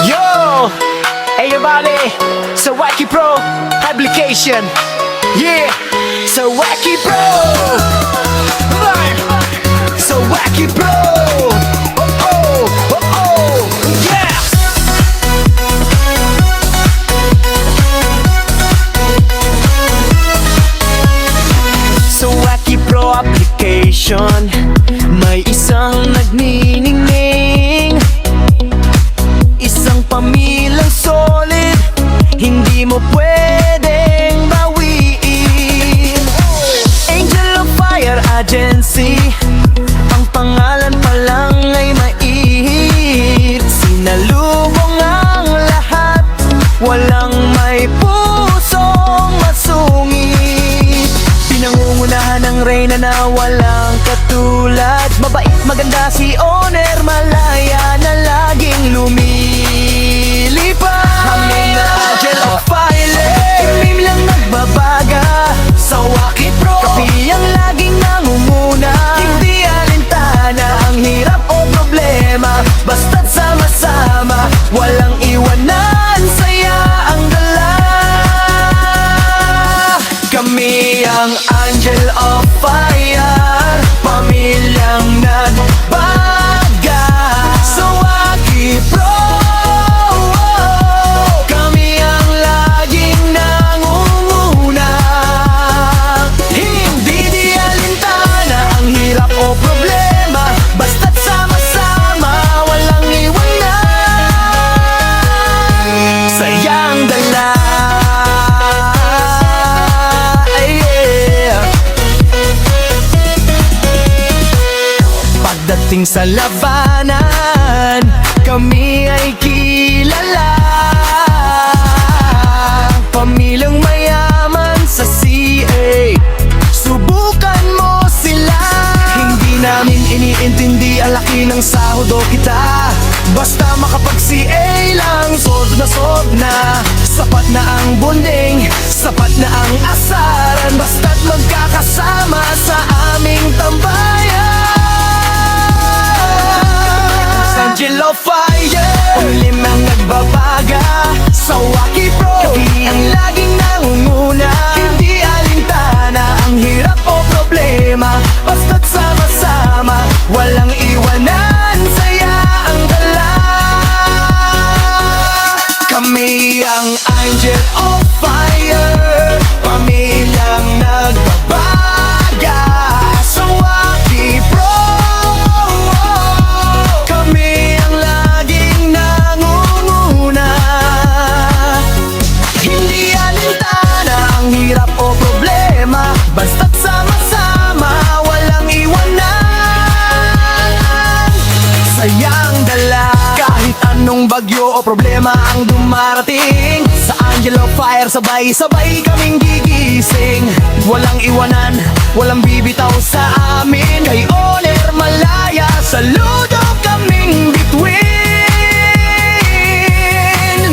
Yo! Hey everybody! Sawaki Pro application. Yeah! Sawaki Pro! Sawaki Pro! Oh oh! Oh oh! Yeah! Sawaki Pro application. May isang nagniningning, isang pamilyang solid, hindi mo pwedeng bawiin. Angel of Fire Agency, ang pangalan pa lang ay maihit. Sinalubong ang lahat, walang may pusong masungit. Pinangungunahan ng reyna na walang katulad. Mabait, maganda si Owner Malaya na laging lumilipad. Kami na Angel of Fire, imim lang nagbabaga. Sawaki Pro, kapi ang laging nangunguna. Hindi alintana ang hirap o problema, basta't sama-sama, walang iwanan, saya ang dala. Kami ang Angel of Fire, pamilyang nagbaga. Sawaki Pro, kami ang laging nangunguna. Hindi di alintana ang hirap o problema, basta't sama-sama, walang iwanan, sayang dala. Pagdating sa labanan, kami ay kilala. Pamilyang mayaman sa CA, subukan mo sila. Hindi namin iniintindi ang laki ng sahod o kita, basta makapag-CA lang, sold na. Sapat na ang bonding, sapat na ang asaran, basta't magkakasama sa aming tambayan. Angel of Fire, limang nagbabaga. Sawaki Pro, kapi ang laging nangunguna. Hindi alintana ang hirap o problema, basta't sama-sama, walang iwanan, saya ang dala. Kami ang Angel of Fire, pamilyang nagbabaga. Sawaki Pro, hirap o problema, basta't sama-sama, walang iwanan, sayang dala. Kahit anong bagyo o problema ang dumarating, sa Angel of Fire sabay-sabay kaming gigising. Walang iwanan, walang bibitaw sa amin. Kay Owner Malaya, saludo kaming bituin.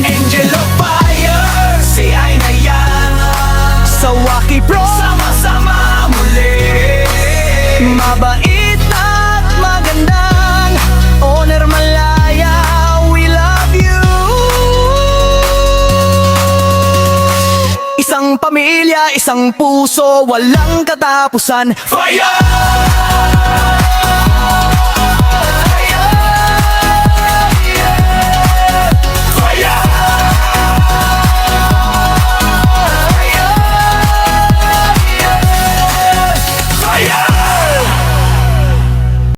Angel of Fire, si ay na yan. Sawaki Pro, sama-sama muli. Mabait at magandang Owner Malaya, we love you. Isang pamilya, isang puso, walang katapusan. Fire!